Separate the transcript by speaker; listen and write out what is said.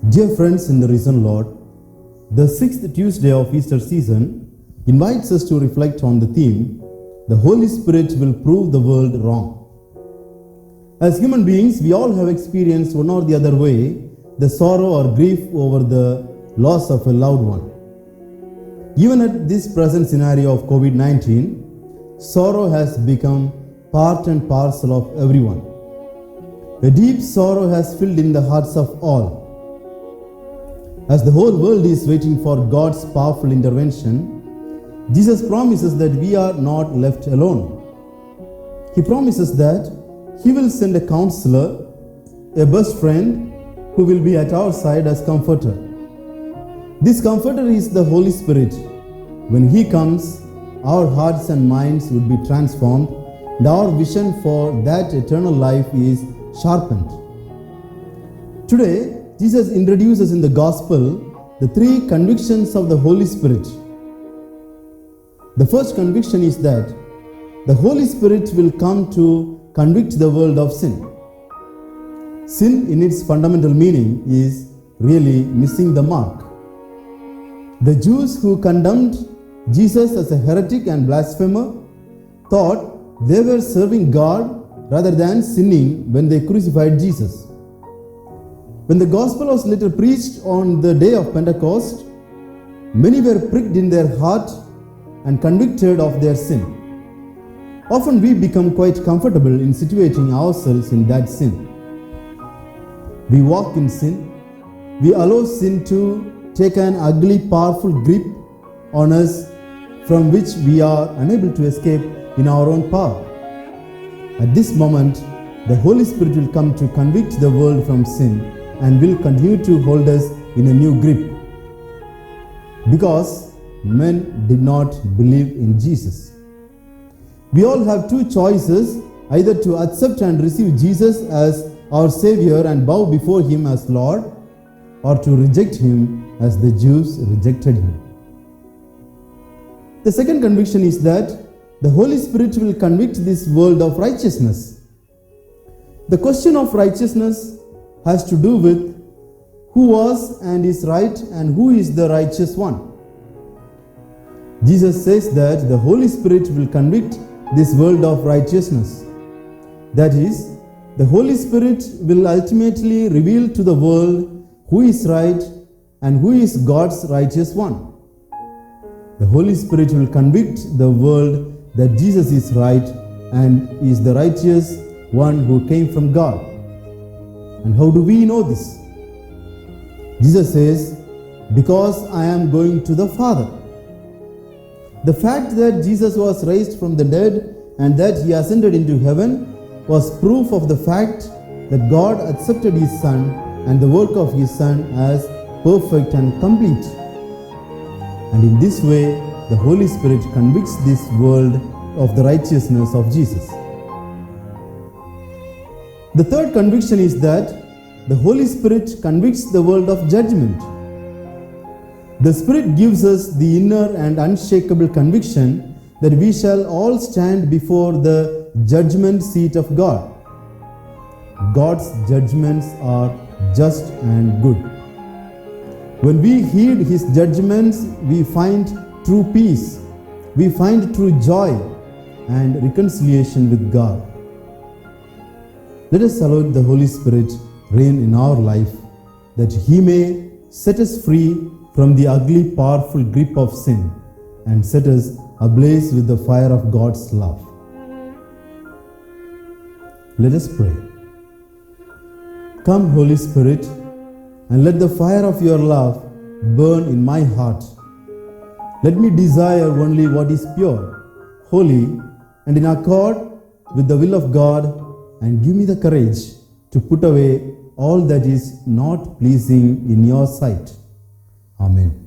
Speaker 1: Dear friends in the risen Lord, the sixth Tuesday of Easter season invites us to reflect on the theme, the Holy Spirit will prove the world wrong. As human beings, we all have experienced one or the other way the sorrow or grief over the loss of a loved one. Even at this present scenario of COVID-19, sorrow has become part and parcel of everyone. A deep sorrow has filled in the hearts of all. As the whole world is waiting for God's powerful intervention, Jesus promises that we are not left alone. He promises that He will send a counselor, a best friend who will be at our side as comforter. This comforter is the Holy Spirit. When He comes, our hearts and minds will be transformed and our vision for that eternal life is sharpened. Today, Jesus introduces in the Gospel the three convictions of the Holy Spirit. The first conviction is that the Holy Spirit will come to convict the world of sin. Sin in its fundamental meaning is really missing the mark. The Jews who condemned Jesus as a heretic and blasphemer thought they were serving God rather than sinning when they crucified Jesus. When the gospel was later preached on the day of Pentecost, many were pricked in their heart and convicted of their sin. Often we become quite comfortable in situating ourselves in that sin. We walk in sin. We allow sin to take an ugly, powerful grip on us from which we are unable to escape in our own power. At this moment, the Holy Spirit will come to convict the world from sin and will continue to hold us in a new grip. Because men did not believe in Jesus. We all have two choices, either to accept and receive Jesus as our Savior and bow before Him as Lord, or to reject Him as the Jews rejected Him. The second conviction is that the Holy Spirit will convict this world of righteousness. The question of righteousness has to do with who was and is right and who is the righteous one. Jesus says that the Holy Spirit will convict this world of righteousness. That is, the Holy Spirit will ultimately reveal to the world who is right and who is God's righteous one. The Holy Spirit will convict the world that Jesus is right and is the righteous one who came from God. And how do we know this? Jesus says, because I am going to the Father. The fact that Jesus was raised from the dead and that He ascended into heaven was proof of the fact that God accepted His Son and the work of His Son as perfect and complete. And in this way, the Holy Spirit convicts this world of the righteousness of Jesus. The third conviction is that the Holy Spirit convicts the world of judgment. The Spirit gives us the inner and unshakable conviction that we shall all stand before the judgment seat of God. God's judgments are just and good. When we heed His judgments, we find true peace, we find true joy and reconciliation with God. Let us allow the Holy Spirit reign in our life, that He may set us free from the ugly, powerful grip of sin and set us ablaze with the fire of God's love. Let us pray. Come, Holy Spirit, and let the fire of your love burn in my heart. Let me desire only what is pure, holy, and in accord with the will of God, and give me the courage to put away all that is not pleasing in your sight. Amen.